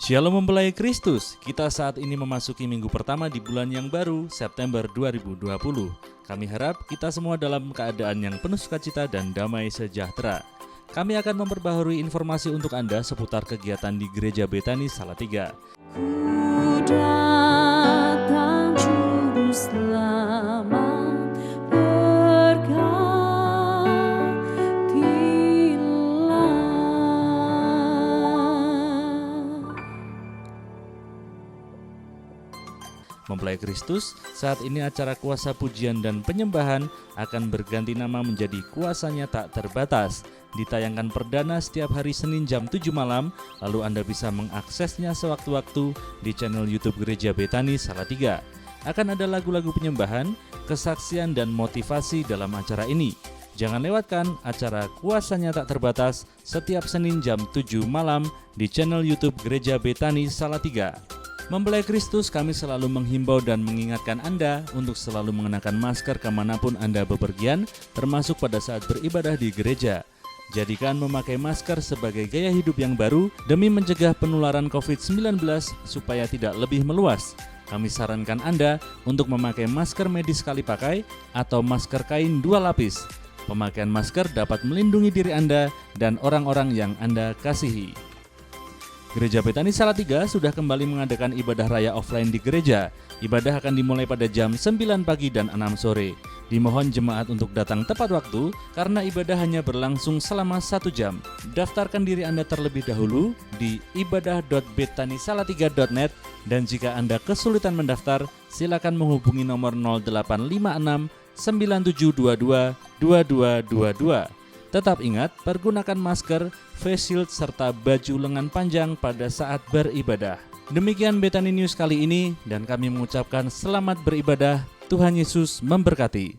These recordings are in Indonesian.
Shalom mempelai Kristus, kita saat ini memasuki minggu pertama di bulan yang baru, September 2020. Kami harap kita semua dalam keadaan yang penuh sukacita dan damai sejahtera. Kami akan memperbaharui informasi untuk Anda seputar kegiatan di Gereja Betani Salatiga. Ku datang juru selamat. Mempelai Kristus, saat ini acara kuasa pujian dan penyembahan akan berganti nama menjadi Kuasanya Tak Terbatas. Ditayangkan perdana setiap hari Senin jam 7 malam, lalu Anda bisa mengaksesnya sewaktu-waktu di channel YouTube Gereja Betani Salatiga. Akan ada lagu-lagu penyembahan, kesaksian dan motivasi dalam acara ini. Jangan lewatkan acara Kuasanya Tak Terbatas setiap Senin jam 7 malam di channel YouTube Gereja Betani Salatiga. Mempelai Kristus, kami selalu menghimbau dan mengingatkan Anda untuk selalu mengenakan masker kemanapun Anda bepergian, termasuk pada saat beribadah di gereja. Jadikan memakai masker sebagai gaya hidup yang baru demi mencegah penularan COVID-19 supaya tidak lebih meluas. Kami sarankan Anda untuk memakai masker medis sekali pakai atau masker kain 2 lapis. Pemakaian masker dapat melindungi diri Anda dan orang-orang yang Anda kasihi. Gereja Betani Salatiga sudah kembali mengadakan ibadah raya offline di gereja. Ibadah akan dimulai pada jam 9 pagi dan 6 sore. Dimohon jemaat untuk datang tepat waktu karena ibadah hanya berlangsung selama 1 jam. Daftarkan diri Anda terlebih dahulu di ibadah.betanisalatiga.net dan jika Anda kesulitan mendaftar, silakan menghubungi nomor 0856 9722 2222. Tetap ingat, pergunakan masker, face shield, serta baju lengan panjang pada saat beribadah. Demikian Betani News kali ini, dan kami mengucapkan selamat beribadah. Tuhan Yesus memberkati.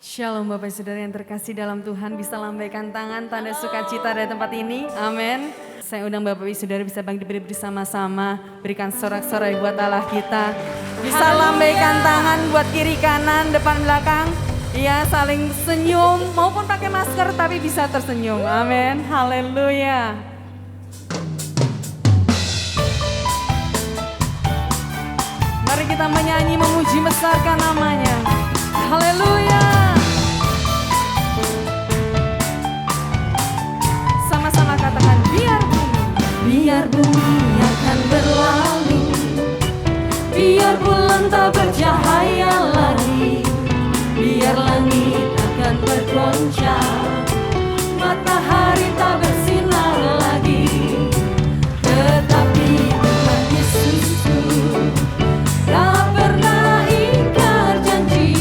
Shalom Bapak Saudara yang terkasih dalam Tuhan, bisa lambaikan tangan tanda sukacita dari tempat ini. Amin. Saya undang Bapak Ibu Saudara bisa bangkit berdiri bersama-sama, berikan sorak-sorai buat Allah kita. Bisa lambaikan tangan buat kiri kanan, depan belakang. Ya, saling senyum maupun pakai masker tapi bisa tersenyum. Amin. Haleluya. Mari kita menyanyi, memuji, besarkan namanya. Haleluya. Sama-sama katakan, biar bumi akan berlalu, biar bulan tak bercahaya lagi, biar langit akan bergoncang, matahari tak bersinar lagi, tetapi Tuhan Yesusku tak pernah ingkar janji.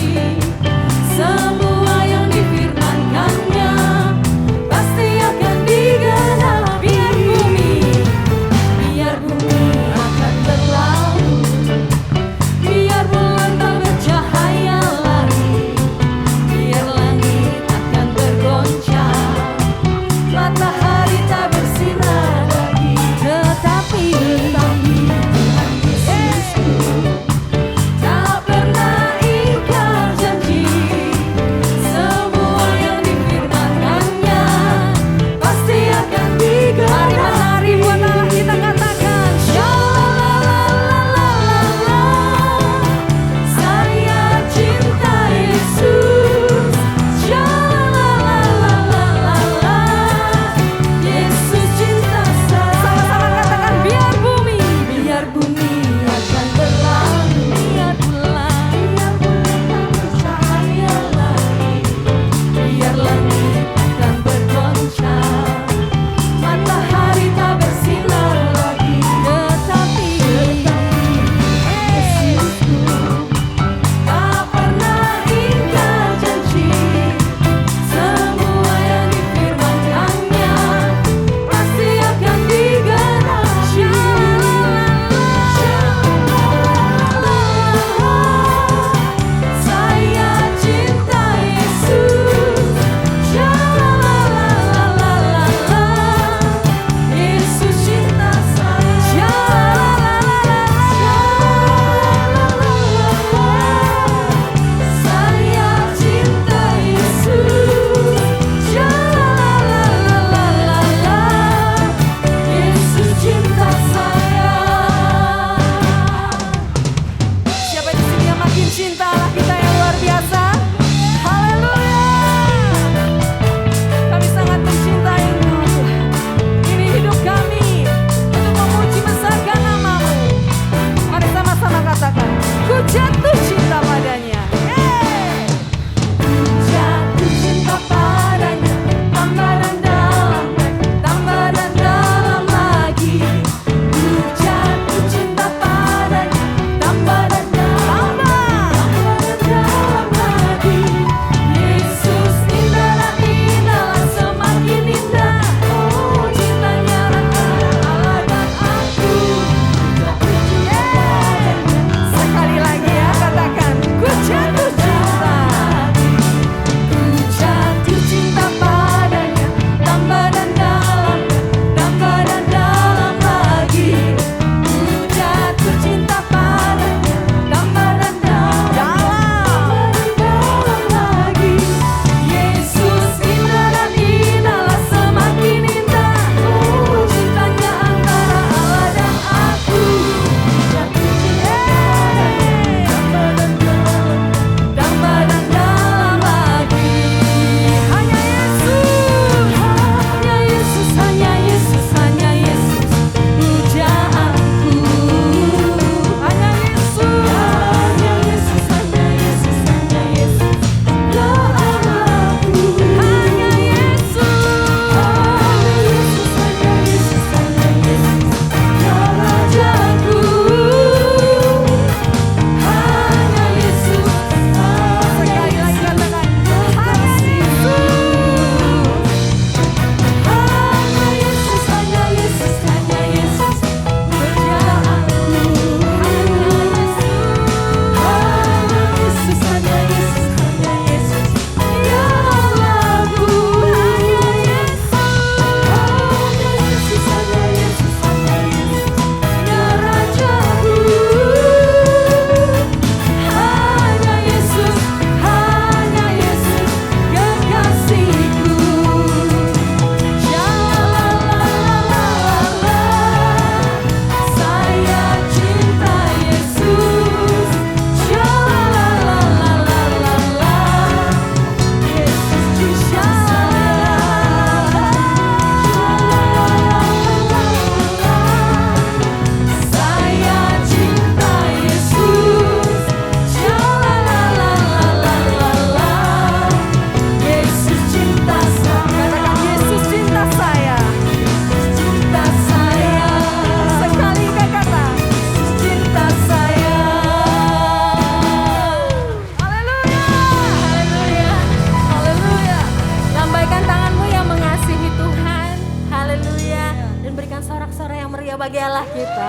Allah kita.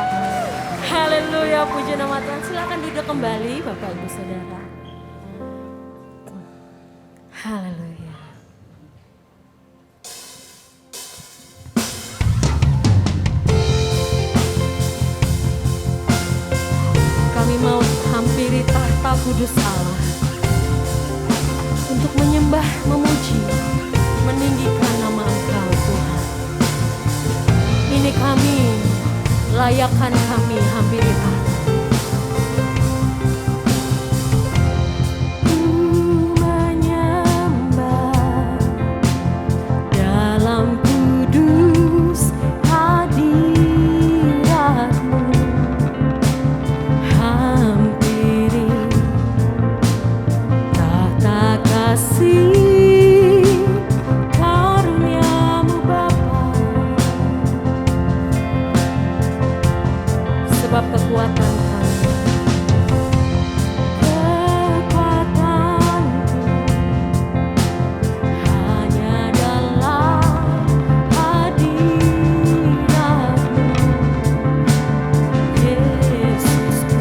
Haleluya, puji nama Tuhan. Silakan duduk kembali Bapak Ibu Saudara. Haleluya. Kami mau hampiri tahta kudus Allah untuk menyembah, memuji, meninggikan nama Engkau Tuhan. Ini kami, layakkan kami hampiri tahta. Sebab kekuatan kami, kekuatanku hanya dalam hadirat-Mu, Yesusku.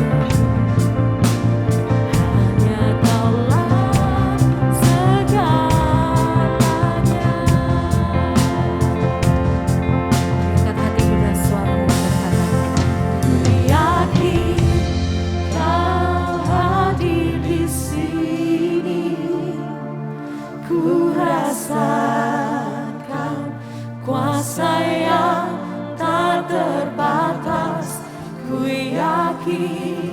Hanya Kaulah segalanya. Angkat hatiku dan suaramu berkata, yakin Kau hadir di sini, ku rasakan kuasa yang tak terbatas. Ku yakin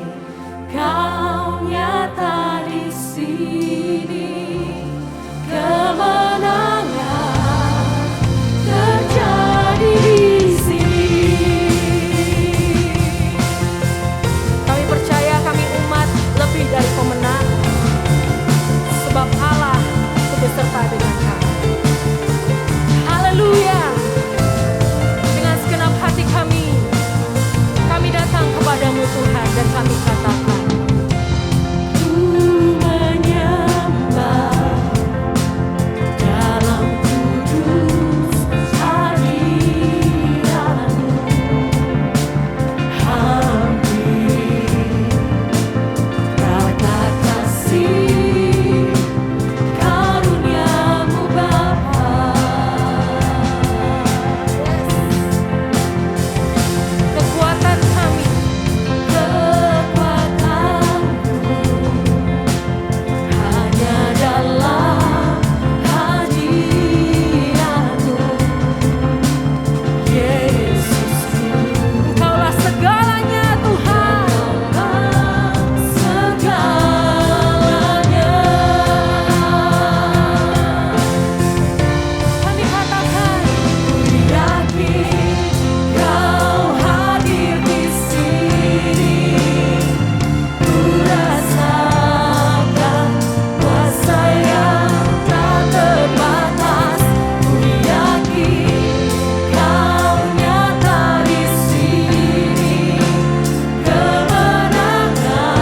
Kau nyata di sini, kemenangan terjadi di sini. Kami percaya kami umat lebih dari pemenang, sebab Allah itu beserta dengan kami. Haleluya. Dengan segenap hati kami datang kepadamu Tuhan, dan kami katakan, ku menyembah dalam kudus hadirat-Mu. Hampiri rata kasih karunia-Mu Bapa. Kekuatan kami, kekuatanku hanya dalam hadirat-Mu, Yesusku. Engkaulah segalanya Tuhan, segalanya. Kami katakan, ku yakin Kau hadir di sini, ku rasakan kuasa yang tak terbatas. Ku yakin Kau nyata di sini, kemenangan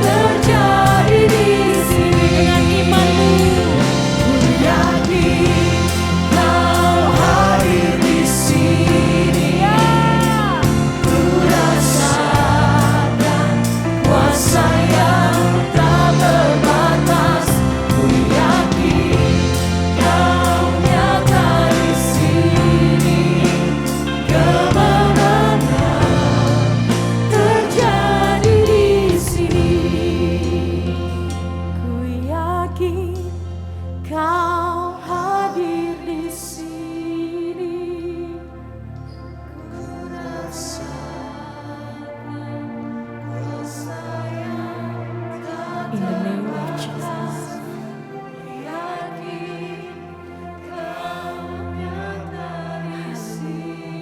terjadi di sini. Dengan imanmu, ku yakin Kau hadir di sini, ku rasakan kuasa yang tak terbatas. Ku yakin Kau nyata di sini, kemenangan terjadi di sini. Ku yakin Kau hadir di sini, ku rasakan kuasa yang tak in the name of Jesus. Ku yakin Kau nyata di sini.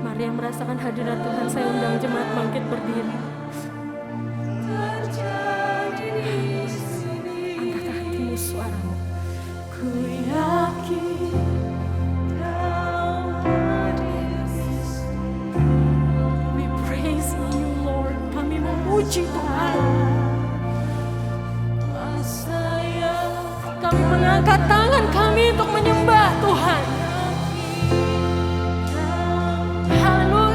Mari yang merasakan hadirat Tuhan, saya undang jemaat bangkit berdiri. Angkat hatimu, suaramu. Ku yakin Kau hadir di sini. We praise You, Lord. Kami memuji Tuhan. Kami mengangkat tangan kami untuk menyembah Tuhan. Haleluya.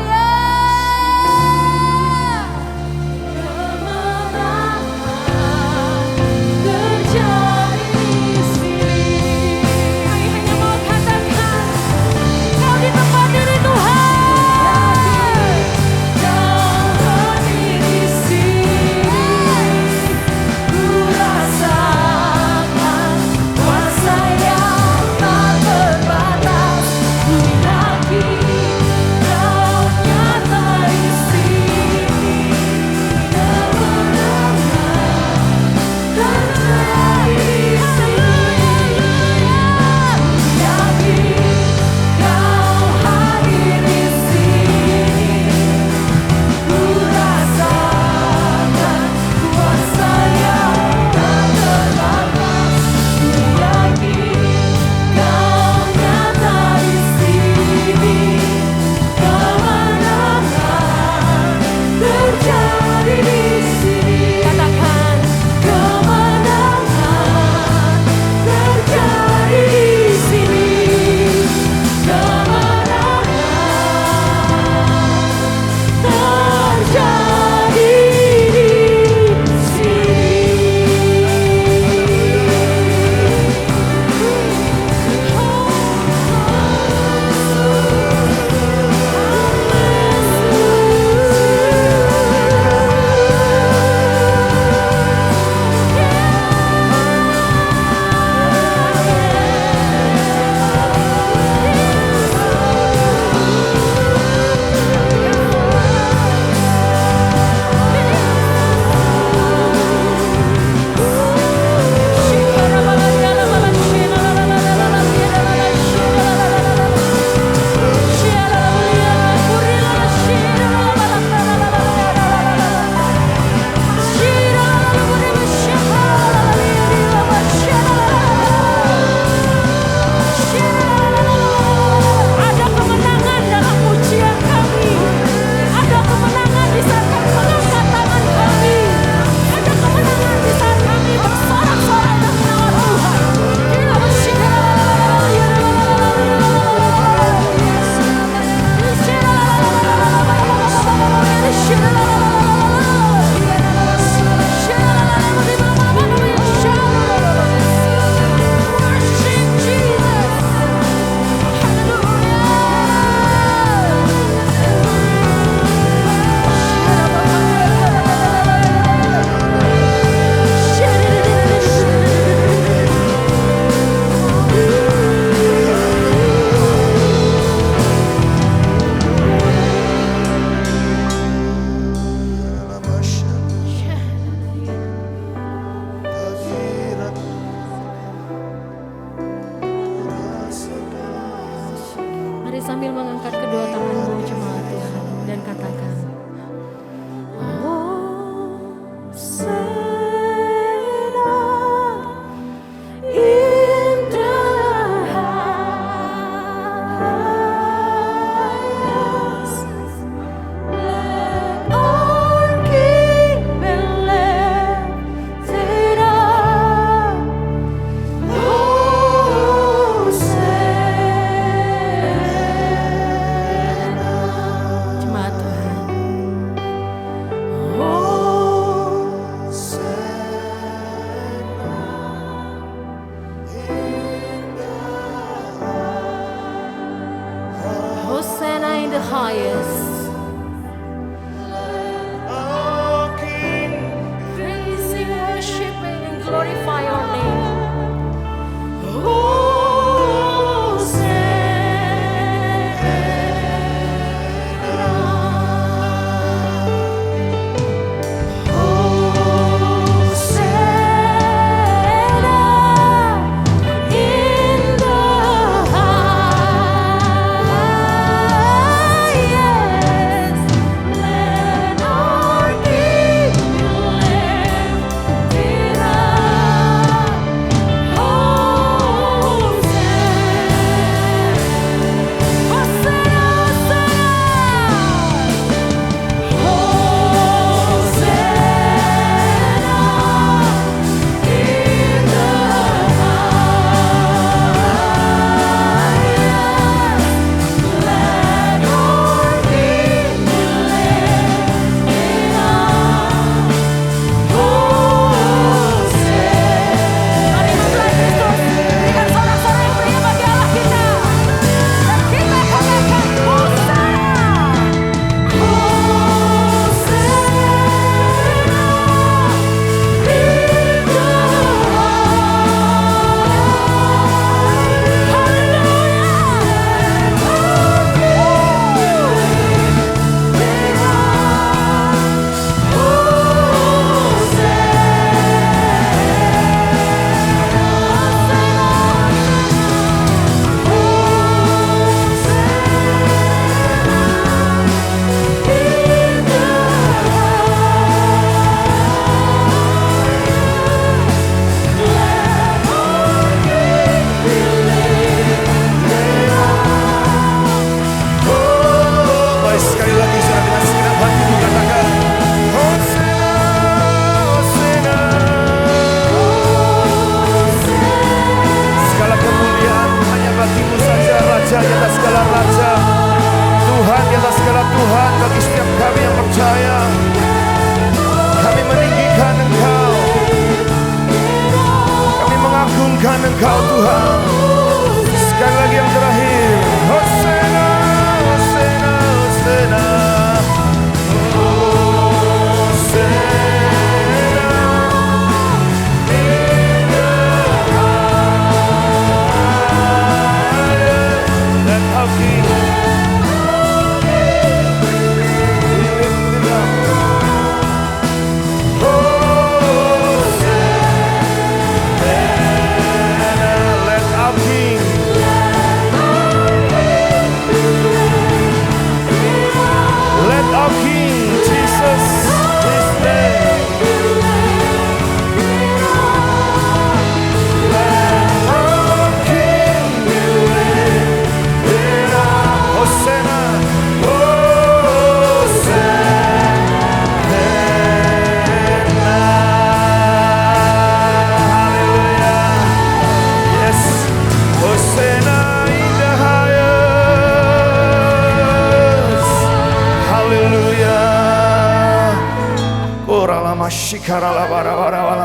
sambil mengangkat kedua tanganmu jemaat Tuhan dan katakan, Hosanna in the highest. Praising, worshiping, and glorify your name. Engkau Tuhan. Sekali lagi yang terakhir. Hosana, Hosana, Hosana.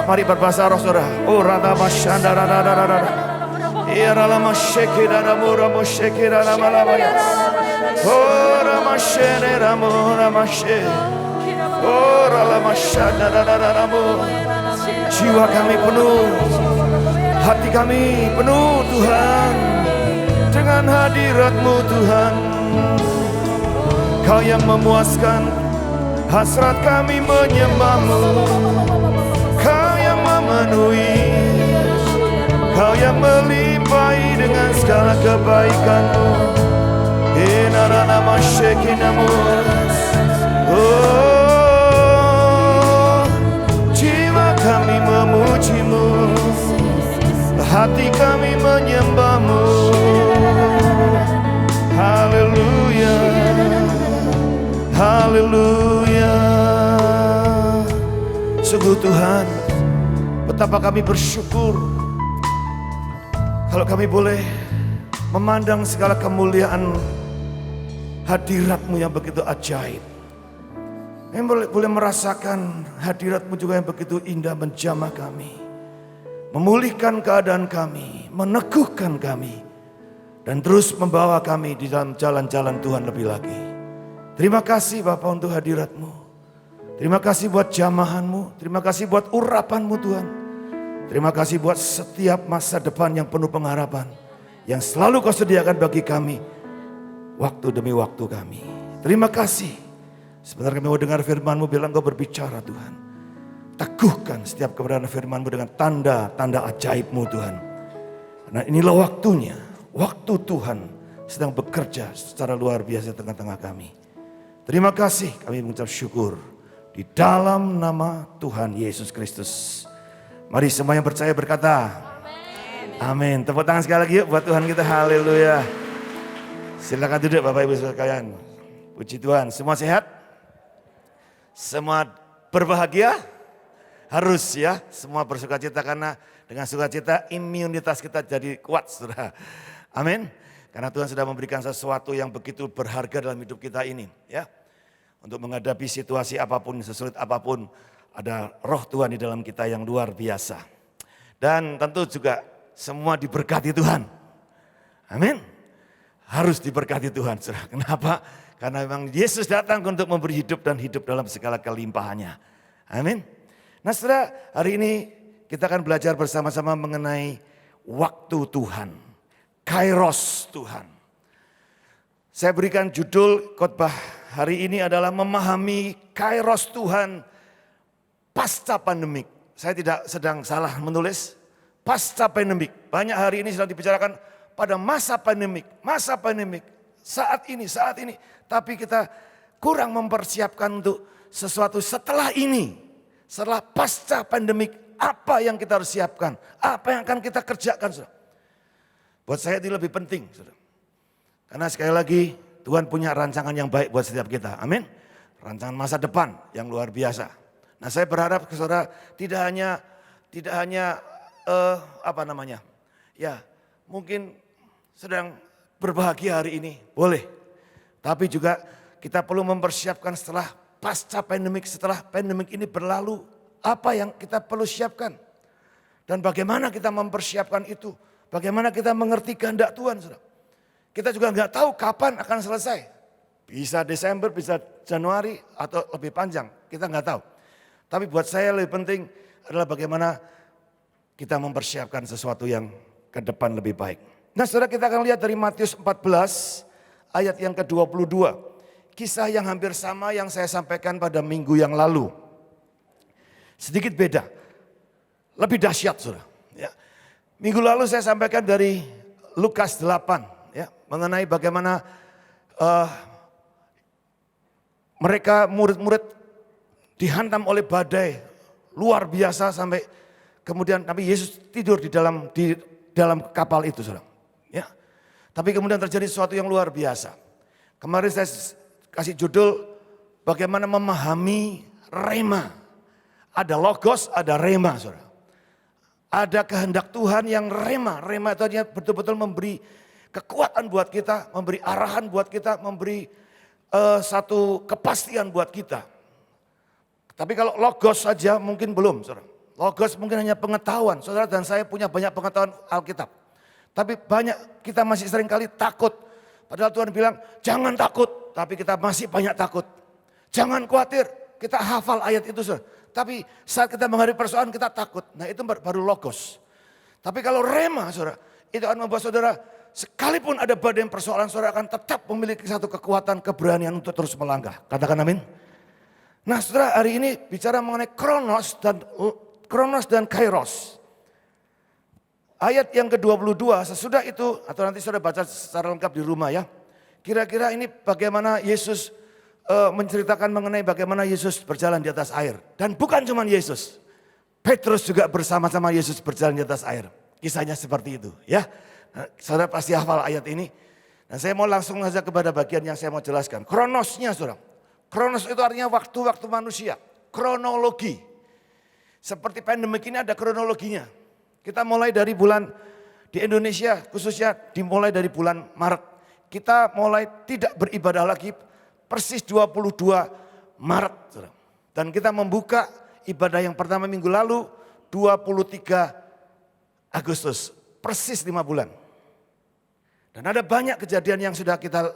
Mari berbahasa roh saudara. Orada masyanda da. Irala masyekira ramura masyekira ramalabaya. Ora masyene ramura masye. Orala masyanda da. Jiwa kami penuh, hati kami penuh Tuhan dengan hadirat-Mu Tuhan. Kau yang memuaskan hasrat kami menyembah-Mu. Kau yang memenuhi, Kau yang melimpahi dengan segala kebaikan-Mu. Shandarana Mashekinamus. Oh, jiwa kami memujimu, hati kami menyembahmu. Haleluya, haleluya. Sungguh Tuhan, betapa kami bersyukur kalau kami boleh memandang segala kemuliaan hadirat-Mu yang begitu ajaib. Kami boleh merasakan hadirat-Mu juga yang begitu indah menjamah kami, memulihkan keadaan kami, meneguhkan kami, dan terus membawa kami di dalam jalan-jalan Tuhan lebih lagi. Terima kasih Bapa untuk hadirat-Mu. Terima kasih buat jamahan-Mu. Terima kasih buat urapan-Mu Tuhan. Terima kasih buat setiap masa depan yang penuh pengharapan, yang selalu Kau sediakan bagi kami, waktu demi waktu kami. Terima kasih. Sebentar kami mau dengar firman-Mu, bilang Kau berbicara Tuhan. Teguhkan setiap kebenaran firman-Mu dengan tanda-tanda ajaib-Mu Tuhan. Karena inilah waktunya, waktu Tuhan sedang bekerja secara luar biasa di tengah-tengah kami. Terima kasih, kami mengucap syukur di dalam nama Tuhan Yesus Kristus. Mari semua yang percaya berkata, amin. Tepuk tangan sekali lagi yuk buat Tuhan kita, haleluya. Silakan duduk Bapak Ibu sekalian. Puji Tuhan, semua sehat? Semua berbahagia? Harus ya, semua bersukacita karena dengan sukacita imunitas kita jadi kuat saudara. Amin. Karena Tuhan sudah memberikan sesuatu yang begitu berharga dalam hidup kita ini ya. Untuk menghadapi situasi apapun, sesulit apapun, ada roh Tuhan di dalam kita yang luar biasa. Dan tentu juga semua diberkati Tuhan. Amin. Harus diberkati Tuhan. Saudara. Kenapa? Karena memang Yesus datang untuk memberi hidup dan hidup dalam segala kelimpahannya. Amin. Nah saudara, hari ini kita akan belajar bersama-sama mengenai waktu Tuhan. Kairos Tuhan. Saya berikan judul khotbah hari ini adalah memahami Kairos Tuhan pasca pandemik. Saya tidak sedang salah menulis pasca pandemik. Banyak hari ini sedang dibicarakan pada masa pandemik, saat ini. Tapi kita kurang mempersiapkan untuk sesuatu setelah ini, setelah pasca pandemik, apa yang kita harus siapkan, apa yang akan kita kerjakan. Saudara. Buat saya itu lebih penting. Saudara. Karena sekali lagi Tuhan punya rancangan yang baik buat setiap kita, amin. Rancangan masa depan yang luar biasa. Nah saya berharap saudara tidak hanya ya mungkin sedang berbahagia hari ini, boleh. Tapi juga kita perlu mempersiapkan setelah pasca pandemik, setelah pandemik ini berlalu, apa yang kita perlu siapkan. Dan bagaimana kita mempersiapkan itu, bagaimana kita mengerti kehendak Tuhan. Saudara. Kita juga nggak tahu kapan akan selesai. Bisa Desember, bisa Januari atau lebih panjang, kita nggak tahu. Tapi buat saya lebih penting adalah bagaimana kita mempersiapkan sesuatu yang ke depan lebih baik. Nah saudara, kita akan lihat dari Matius 14 ayat yang ke-22. Kisah yang hampir sama yang saya sampaikan pada minggu yang lalu. Sedikit beda, lebih dahsyat saudara. Ya. Minggu lalu saya sampaikan dari Lukas 8 ya, mengenai bagaimana mereka murid-murid dihantam oleh badai luar biasa sampai kemudian Nabi Yesus tidur di dalam kapal itu saudara. Ya. Tapi kemudian terjadi sesuatu yang luar biasa. Kemarin saya kasih judul bagaimana memahami rema. Ada logos, ada rema saudara. Ada kehendak Tuhan yang rema. Rema itu artinya betul-betul memberi kekuatan buat kita, memberi arahan buat kita, memberi satu kepastian buat kita. Tapi kalau logos saja mungkin belum saudara. Logos mungkin hanya pengetahuan. Saudara dan saya punya banyak pengetahuan Alkitab. Tapi banyak kita masih seringkali takut. Padahal Tuhan bilang jangan takut. Tapi kita masih banyak takut. Jangan khawatir. Kita hafal ayat itu saudara. Tapi saat kita menghadapi persoalan kita takut. Nah itu baru logos. Tapi kalau rema saudara. Itu akan membuat saudara sekalipun ada badai persoalan saudara akan tetap memiliki satu kekuatan keberanian untuk terus melangkah. Katakan amin. Nah saudara hari ini bicara mengenai kronos dan kairos. Ayat yang ke-22 sesudah itu atau nanti saudara baca secara lengkap di rumah ya. kira-kira ini bagaimana Yesus menceritakan mengenai bagaimana Yesus berjalan di atas air. Dan bukan cuma Yesus, Petrus juga bersama-sama Yesus berjalan di atas air. Kisahnya seperti itu ya. Nah, saudara pasti hafal ayat ini. Dan saya mau langsung saja kepada bagian yang saya mau jelaskan. Kronosnya saudara. Kronos itu artinya waktu-waktu manusia. Kronologi. Seperti pandemik ini ada kronologinya. Kita mulai dari bulan di Indonesia khususnya dimulai dari bulan Maret. Kita mulai tidak beribadah lagi persis 22 Maret. Saudara. Dan kita membuka ibadah yang pertama minggu lalu 23 Agustus. Persis 5 bulan. Dan ada banyak kejadian yang sudah kita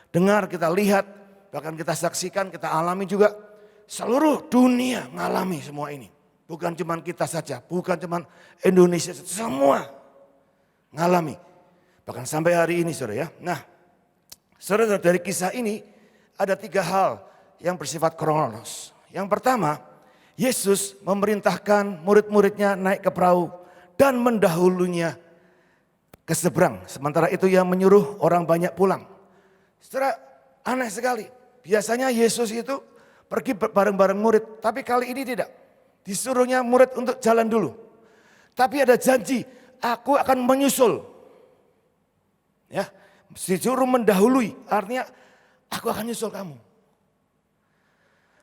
dengar, kita lihat, bahkan kita saksikan, kita alami juga. Seluruh dunia mengalami semua ini. Bukan cuma kita saja, bukan cuma Indonesia, semua mengalami. Bahkan sampai hari ini saudara ya. Nah, saudara dari kisah ini ada 3 hal yang bersifat kronos. Yang pertama, Yesus memerintahkan murid-muridnya naik ke perahu dan mendahulunya ke seberang. Sementara itu ia menyuruh orang banyak pulang. Saudara, aneh sekali. Biasanya Yesus itu pergi bareng-bareng murid. Tapi kali ini tidak. Disuruhnya murid untuk jalan dulu. Tapi ada janji, aku akan menyusul. Ya, disuruh mendahului. Artinya, aku akan nyusul kamu.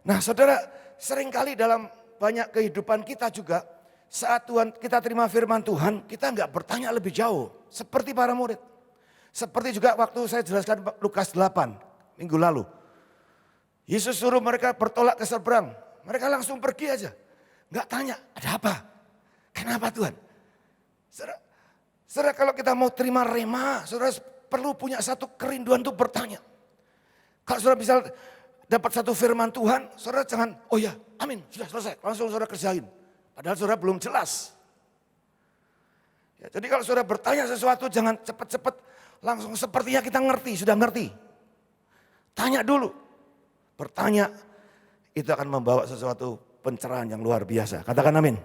Nah saudara, seringkali dalam banyak kehidupan kita juga, saat Tuhan kita terima firman Tuhan, kita enggak bertanya lebih jauh. Seperti para murid. Seperti juga waktu saya jelaskan Lukas 8 minggu lalu. Yesus suruh mereka bertolak ke seberang. Mereka langsung pergi aja. Enggak tanya, ada apa? Kenapa Tuhan? Saudara kalau kita mau terima rema, saudara perlu punya satu kerinduan untuk bertanya. Kalau saudara bisa dapat satu firman Tuhan, saudara jangan, oh ya amin sudah selesai. Langsung saudara kerjain. Padahal saudara belum jelas. Ya, jadi kalau saudara bertanya sesuatu jangan cepat-cepat langsung sepertinya kita ngerti, sudah ngerti. Tanya dulu. Bertanya itu akan membawa sesuatu pencerahan yang luar biasa. Katakan amin.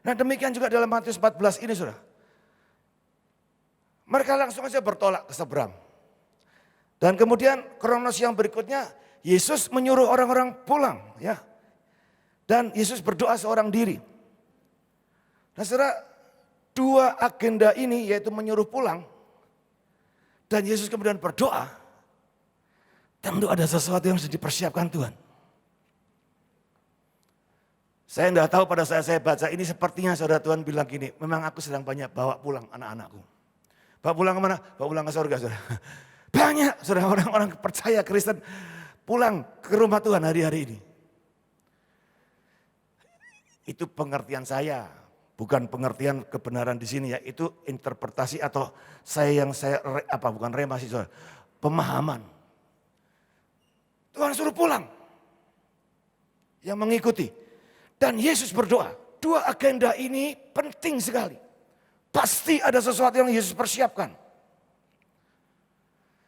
Nah demikian juga dalam Matius 14 ini saudara. Mereka langsung saja bertolak ke seberang. Dan kemudian kronos yang berikutnya Yesus menyuruh orang-orang pulang. Ya. Dan Yesus berdoa seorang diri. Nah saudara, 2 agenda ini yaitu menyuruh pulang dan Yesus kemudian berdoa, tentu ada sesuatu yang harus dipersiapkan Tuhan. Saya tidak tahu pada saat saya baca ini sepertinya saudara Tuhan bilang gini, memang aku sedang banyak bawa pulang anak-anakku. Bawa pulang kemana? Bawa pulang ke surga saudara. Banyak saudara orang-orang percaya Kristen pulang ke rumah Tuhan hari-hari ini. Itu pengertian saya. Bukan pengertian kebenaran di sini ya, itu interpretasi atau bukan remasi, pemahaman. Tuhan suruh pulang. Yang mengikuti. Dan Yesus berdoa, 2 agenda ini penting sekali. Pasti ada sesuatu yang Yesus persiapkan.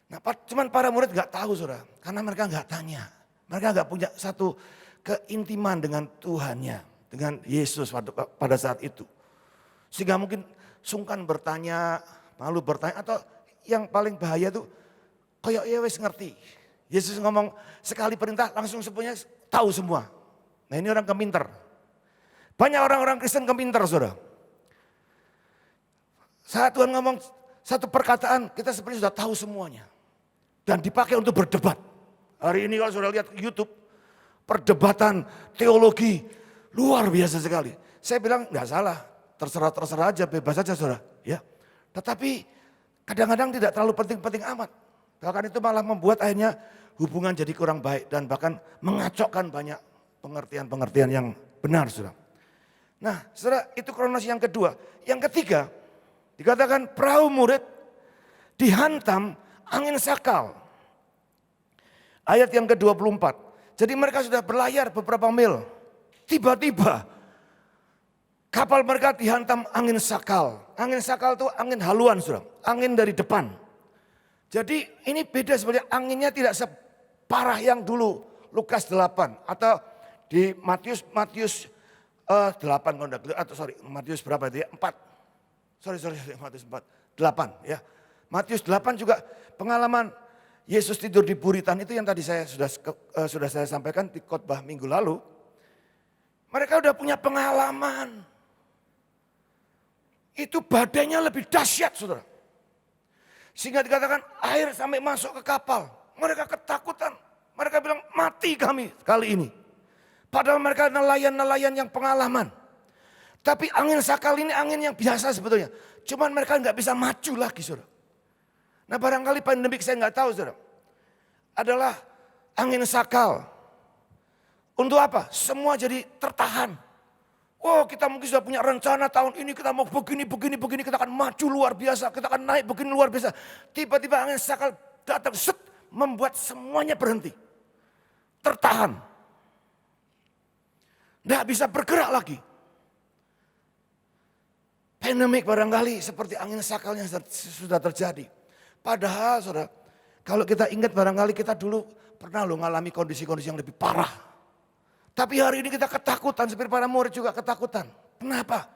Nah, cuman para murid gak tahu saudara, karena mereka gak tanya. Mereka gak punya satu keintiman dengan Tuhannya. Dengan Yesus pada saat itu. Sehingga mungkin sungkan bertanya, malu bertanya. Atau yang paling bahaya itu, kayak ya wes ngerti. Yesus ngomong sekali perintah langsung semuanya tahu semua. Nah ini orang kepinter. Banyak orang-orang Kristen kepinter saudara. Saat Tuhan ngomong satu perkataan, kita sebenarnya sudah tahu semuanya. Dan dipakai untuk berdebat. Hari ini kalau saudara lihat YouTube, perdebatan teologi, luar biasa sekali. Saya bilang enggak salah, terserah aja, bebas aja saudara. Ya. Tetapi kadang-kadang tidak terlalu penting-penting amat. Bahkan itu malah membuat akhirnya hubungan jadi kurang baik. Dan bahkan mengacaukan banyak pengertian-pengertian yang benar saudara. Nah saudara itu kronos yang kedua. Yang ketiga dikatakan perahu murid dihantam angin sakal. Ayat yang ke-24. Jadi mereka sudah berlayar beberapa mil. Tiba-tiba kapal mereka dihantam angin sakal. Angin sakal itu angin haluan saudara. Angin dari depan. Jadi ini beda sebenarnya, anginnya tidak separah yang dulu Lukas 8. Atau di Matius 8 Matius berapa itu ya? 4. Sorry Matius 4. 8 ya. Matius 8 juga pengalaman Yesus tidur di buritan itu yang tadi saya sudah saya sampaikan di khotbah minggu lalu. Mereka udah punya pengalaman. Itu badainya lebih dahsyat, saudara. Sehingga dikatakan air sampai masuk ke kapal. Mereka ketakutan. Mereka bilang mati kami kali ini. Padahal mereka nelayan-nelayan yang pengalaman. Tapi angin sakal ini angin yang biasa sebetulnya. Cuman mereka nggak bisa maju lagi, saudara. Nah barangkali pandemik saya nggak tahu, saudara. Adalah angin sakal. Untuk apa? Semua jadi tertahan. Oh kita mungkin sudah punya rencana tahun ini kita mau begini, kita akan maju luar biasa, kita akan naik begini luar biasa. Tiba-tiba angin sakal datang, set, membuat semuanya berhenti. Tertahan. Nggak bisa bergerak lagi. Pandemik barangkali seperti angin sakalnya sudah terjadi. Padahal saudara, kalau kita ingat barangkali kita dulu pernah mengalami kondisi-kondisi yang lebih parah. Tapi hari ini kita ketakutan, seperti para murid juga ketakutan. Kenapa?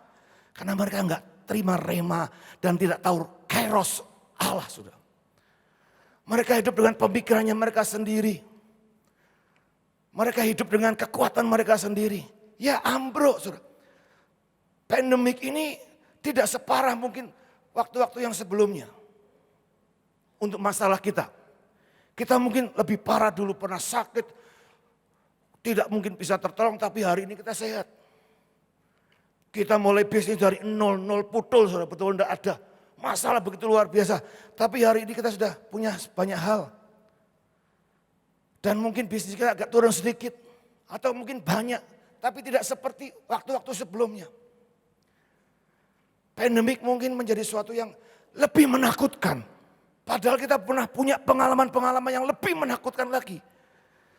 Karena mereka enggak terima rema dan tidak tahu kairos Allah, saudara. Mereka hidup dengan pemikirannya mereka sendiri. Mereka hidup dengan kekuatan mereka sendiri. Ya ambruk, saudara. Pandemik ini tidak separah mungkin waktu-waktu yang sebelumnya. Untuk masalah kita. Kita mungkin lebih parah dulu pernah sakit. Tidak mungkin bisa tertolong tapi hari ini kita sehat. Kita mulai bisnis dari nol putul, saudara, betul tidak ada. Masalah begitu luar biasa. Tapi hari ini kita sudah punya banyak hal. Dan mungkin bisnis kita agak turun sedikit. Atau mungkin banyak. Tapi tidak seperti waktu-waktu sebelumnya. Pandemik mungkin menjadi sesuatu yang lebih menakutkan. Padahal kita pernah punya pengalaman-pengalaman yang lebih menakutkan lagi.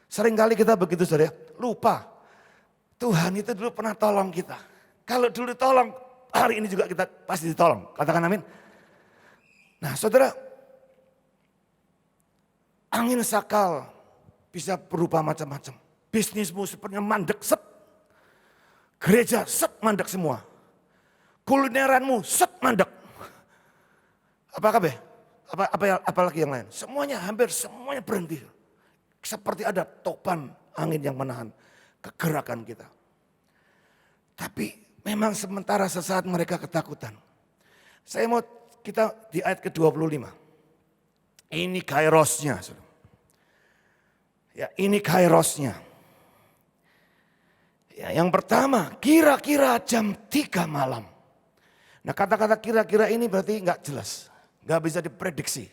Seringkali kita begitu saudara, lupa. Tuhan itu dulu pernah tolong kita. Kalau dulu tolong, hari ini juga kita pasti ditolong. Katakan amin. Nah saudara, angin sakal bisa berubah macam-macam. Bisnismu sepertinya mandek, set. Gereja, set, mandek semua. Kulineranmu, set, mandek. Apa kabar? Apalagi yang lain. Semuanya, hampir semuanya berhenti. Seperti ada topan angin yang menahan kegerakan kita. Tapi memang sementara sesaat mereka ketakutan. Saya mau kita di ayat ke-25. Ini kairosnya. Ya, ini kairosnya. Ya, yang pertama, kira-kira jam 3 malam. Nah kata-kata kira-kira ini berarti nggak jelas. Nggak bisa diprediksi.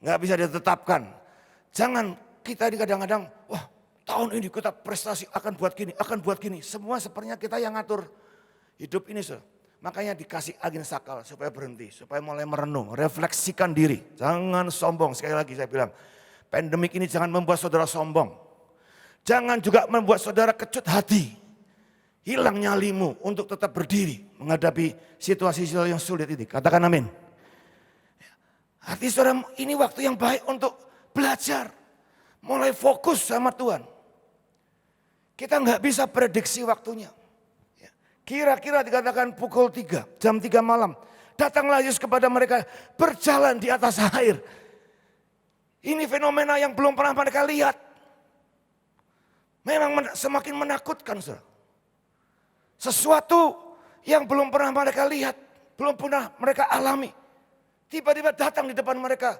Nggak bisa ditetapkan. Jangan kita ini kadang-kadang, wah tahun ini kita prestasi akan buat gini. Semua sepertinya kita yang ngatur hidup ini. Makanya dikasih angin sakal supaya berhenti. Supaya mulai merenung, refleksikan diri. Jangan sombong, sekali lagi saya bilang. Pandemik ini jangan membuat saudara sombong. Jangan juga membuat saudara kecut hati. Hilang nyalimu untuk tetap berdiri menghadapi situasi-situasi yang sulit ini. Katakan amin. Artinya saudara, ini waktu yang baik untuk belajar. Mulai fokus sama Tuhan. Kita nggak bisa prediksi waktunya. Kira-kira dikatakan pukul 3, jam 3 malam. Datanglah Yesus kepada mereka berjalan di atas air. Ini fenomena yang belum pernah mereka lihat. Memang semakin menakutkan, saudara. Sesuatu yang belum pernah mereka lihat, belum pernah mereka alami. Tiba-tiba datang di depan mereka.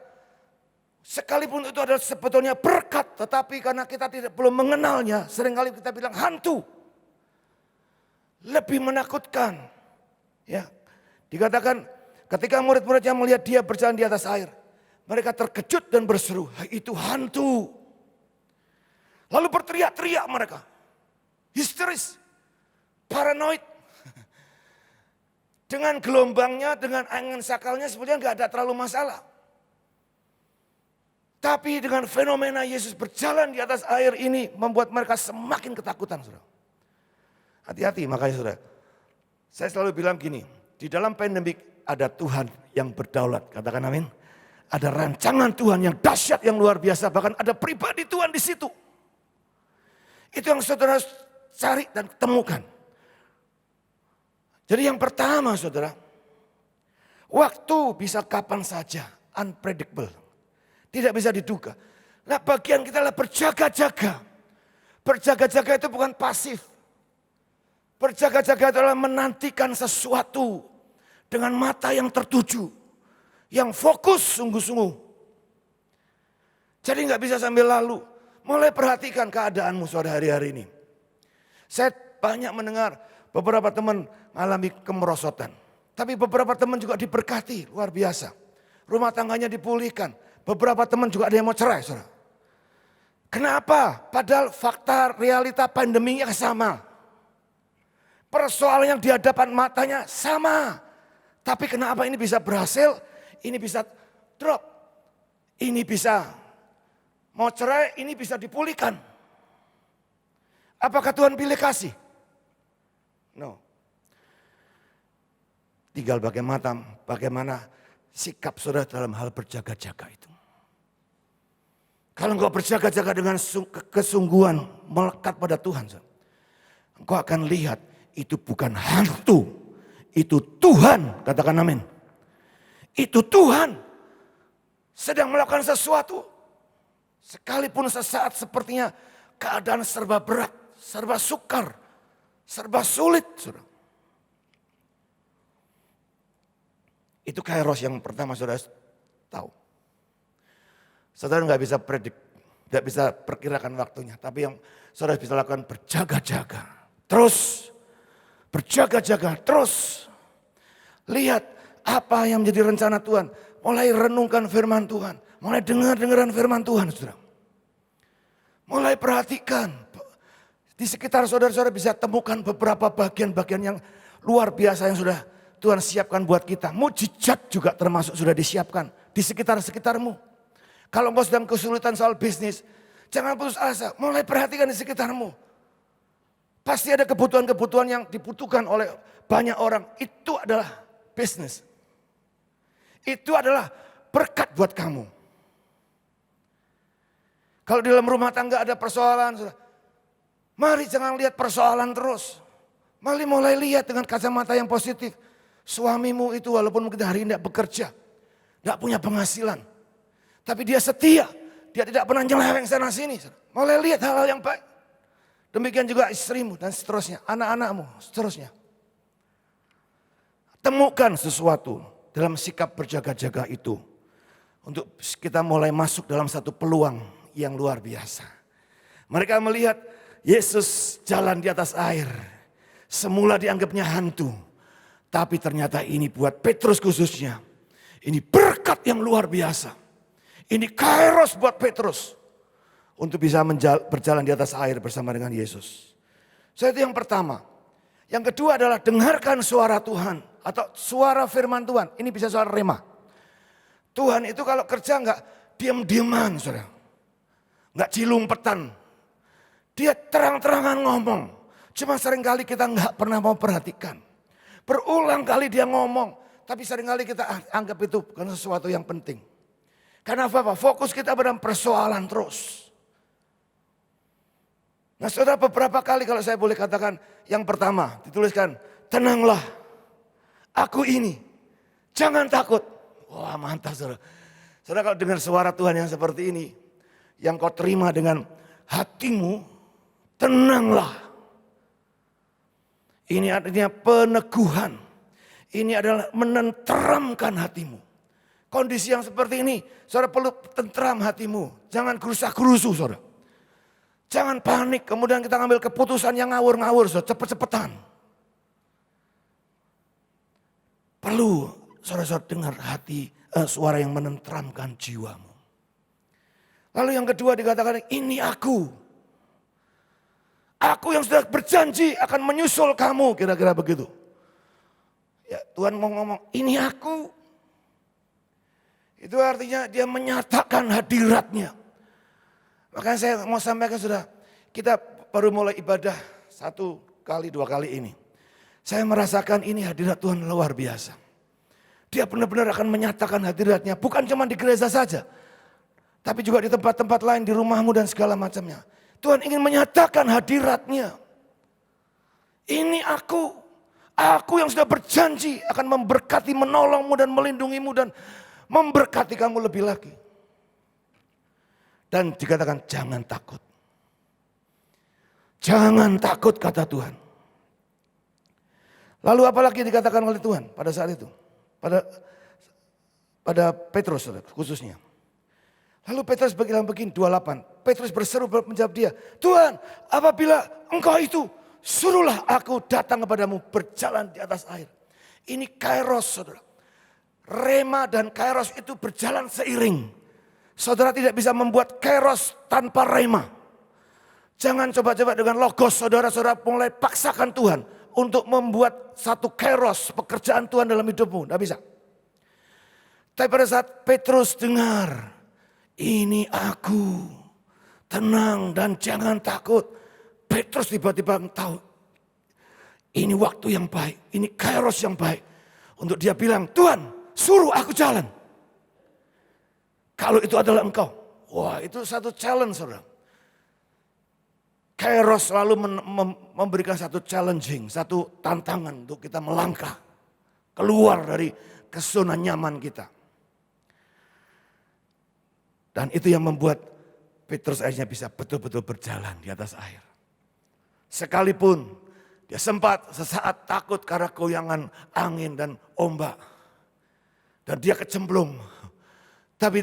Sekalipun itu adalah sebetulnya berkat, tetapi karena kita belum mengenalnya, seringkali kita bilang hantu. Lebih menakutkan. Ya, dikatakan ketika murid-muridnya melihat dia berjalan di atas air, mereka terkejut dan berseru, itu hantu. Lalu berteriak-teriak mereka, histeris, paranoid. Dengan gelombangnya, dengan angin sakalnya sebenarnya nggak ada terlalu masalah. Tapi dengan fenomena Yesus berjalan di atas air ini membuat mereka semakin ketakutan, saudara. Hati-hati makanya saudara. Saya selalu bilang gini, di dalam pandemik ada Tuhan yang berdaulat, katakan amin. Ada rancangan Tuhan yang dahsyat, yang luar biasa, bahkan ada pribadi Tuhan di situ. Itu yang saudara cari dan temukan. Jadi yang pertama saudara, waktu bisa kapan saja, unpredictable. Tidak bisa diduga. Nah bagian kita adalah berjaga-jaga. Berjaga-jaga itu bukan pasif. Berjaga-jaga adalah menantikan sesuatu dengan mata yang tertuju. Yang fokus sungguh-sungguh. Jadi nggak bisa sambil lalu. Mulai perhatikan keadaanmu saudara hari-hari ini. Saya banyak mendengar beberapa teman mengalami kemerosotan. Tapi beberapa teman juga diberkati luar biasa. Rumah tangganya dipulihkan. Beberapa teman juga ada yang mau cerai saudara. Kenapa? Padahal fakta realita pandeminya sama. Persoalan yang di hadapan matanya sama. Tapi kenapa ini bisa berhasil, ini bisa drop, ini bisa mau cerai, ini bisa dipulihkan. Apakah Tuhan pilih kasih? No. Tinggal bagaimana sikap saudara dalam hal berjaga-jaga itu. Kalau engkau berjaga-jaga dengan kesungguhan melekat pada Tuhan, engkau akan lihat itu bukan hantu, itu Tuhan, katakan amin. Itu Tuhan sedang melakukan sesuatu. Sekalipun sesaat sepertinya keadaan serba berat, serba sukar, serba sulit. Itu kairos yang pertama saudara tahu. Saudara nggak bisa predik, nggak bisa perkirakan waktunya. Tapi yang saudara bisa lakukan berjaga-jaga. Terus, berjaga-jaga terus. Lihat apa yang menjadi rencana Tuhan. Mulai renungkan firman Tuhan. Mulai dengar-dengaran firman Tuhan saudara. Mulai perhatikan. Di sekitar saudara-saudara bisa temukan beberapa bagian-bagian yang luar biasa yang sudah Tuhan siapkan buat kita. Mujizat juga termasuk sudah disiapkan di sekitar-sekitarmu. Kalau engkau sedang kesulitan soal bisnis, jangan putus asa. Mulai perhatikan di sekitarmu. Pasti ada kebutuhan-kebutuhan yang dibutuhkan oleh banyak orang. Itu adalah bisnis. Itu adalah berkat buat kamu. Kalau di dalam rumah tangga ada persoalan, mari jangan lihat persoalan terus. Mari mulai lihat dengan kacamata yang positif. Suamimu itu walaupun mungkin hari ini tidak bekerja, tidak punya penghasilan. Tapi dia setia, dia tidak pernah nyeleweng sana sini. Mulai lihat hal-hal yang baik. Demikian juga istrimu dan seterusnya, anak-anakmu, seterusnya. Temukan sesuatu dalam sikap berjaga-jaga itu. Untuk kita mulai masuk dalam satu peluang yang luar biasa. Mereka melihat Yesus jalan di atas air. Semula dianggapnya hantu. Tapi ternyata ini buat Petrus khususnya. Ini berkat yang luar biasa. Ini kairos buat Petrus. Untuk bisa berjalan di atas air bersama dengan Yesus. So itu yang pertama. Yang kedua adalah dengarkan suara Tuhan. Atau suara firman Tuhan. Ini bisa suara rema. Tuhan itu kalau kerja enggak diam-diaman saudara. Enggak cilumpetan. Dia terang-terangan ngomong. Cuma seringkali kita enggak pernah mau perhatikan. Berulang kali dia ngomong. Tapi seringkali kita anggap itu bukan sesuatu yang penting. Karena apa? Fokus kita pada persoalan terus. Nah saudara beberapa kali kalau saya boleh katakan. Yang pertama dituliskan, tenanglah. Aku ini. Jangan takut. Wah mantap saudara. Saudara kalau dengar suara Tuhan yang seperti ini. Yang kau terima dengan hatimu. Tenanglah. Ini artinya peneguhan. Ini adalah menenteramkan hatimu. Kondisi yang seperti ini, saudara perlu tentram hatimu. Jangan gerusak-gerusu saudara. Jangan panik, kemudian kita ngambil keputusan yang ngawur-ngawur, saudara. Cepet-cepetan. Perlu saudara-saudara dengar suara yang menenteramkan jiwamu. Lalu yang kedua dikatakan, ini aku. Aku yang sudah berjanji akan menyusul kamu, kira-kira begitu. Ya, Tuhan mau ngomong, ini aku. Itu artinya dia menyatakan hadiratnya. Makanya saya mau sampaikan sudah, kita baru mulai ibadah 1 kali 2 kali ini. Saya merasakan ini hadirat Tuhan luar biasa. Dia benar-benar akan menyatakan hadiratnya, bukan cuma di gereja saja. Tapi juga di tempat-tempat lain, di rumahmu dan segala macamnya. Tuhan ingin menyatakan hadiratnya. Ini aku yang sudah berjanji akan memberkati, menolongmu dan melindungimu dan memberkati kamu lebih lagi. Dan dikatakan jangan takut. Jangan takut kata Tuhan. Lalu apalagi dikatakan oleh Tuhan pada saat itu? Pada Petrus khususnya. Lalu Petrus bilang begini 28. Petrus berseru menjawab dia, Tuhan apabila engkau itu, suruhlah aku datang kepadamu berjalan di atas air. Ini kairos saudara. Rema dan kairos itu berjalan seiring. Saudara tidak bisa membuat kairos tanpa rema. Jangan coba-coba dengan logos saudara-saudara mulai paksakan Tuhan untuk membuat satu kairos pekerjaan Tuhan dalam hidupmu. Tidak bisa. Tapi pada saat Petrus dengar, ini aku, tenang dan jangan takut. Petrus tiba-tiba tahu, ini waktu yang baik, ini kairos yang baik. Untuk dia bilang, Tuhan suruh aku jalan. Kalau itu adalah engkau. Wah itu satu challenge saudara. Kairos selalu memberikan satu challenging, satu tantangan untuk kita melangkah. Keluar dari zona nyaman kita. Dan itu yang membuat Petrus akhirnya bisa betul-betul berjalan di atas air. Sekalipun dia sempat sesaat takut karena goyangan angin dan ombak. Dan dia kecemplung. Tapi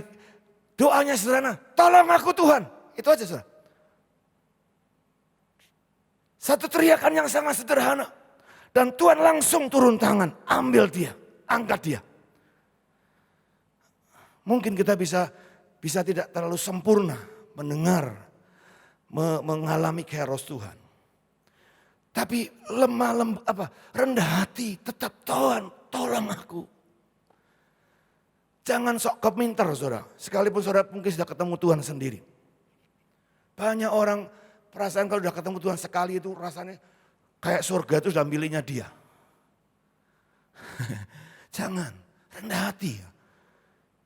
doanya sederhana, tolong aku Tuhan. Itu aja saudara. Satu teriakan yang sangat sederhana. Dan Tuhan langsung turun tangan, ambil dia, angkat dia. Mungkin kita bisa tidak terlalu sempurna mendengar, mengalami kairos Tuhan. Tapi rendah hati, tetap Tuhan, tolong aku. Jangan sok keminter saudara, sekalipun saudara mungkin sudah ketemu Tuhan sendiri. Banyak orang perasaan kalau sudah ketemu Tuhan sekali itu rasanya kayak surga itu sudah miliknya dia. Jangan, rendah hati.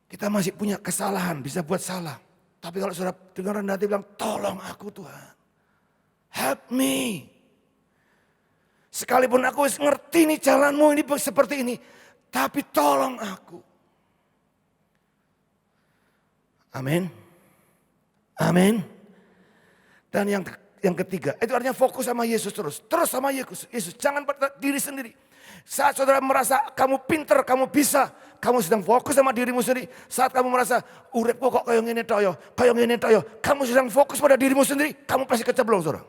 Kita masih punya kesalahan, bisa buat salah. Tapi kalau saudara dengan rendah hati bilang, tolong aku Tuhan. Help me. Sekalipun aku ngerti nih jalanmu ini seperti ini. Tapi tolong aku. Amin. Amin. Dan yang ketiga, itu artinya fokus sama Yesus terus. Terus sama Yesus, jangan pada diri sendiri. Saat saudara merasa kamu pinter, kamu bisa, kamu sedang fokus sama dirimu sendiri. Saat kamu merasa, uripku kok kayak gini toyo, kamu sedang fokus pada dirimu sendiri, kamu pasti kecemplung saudara.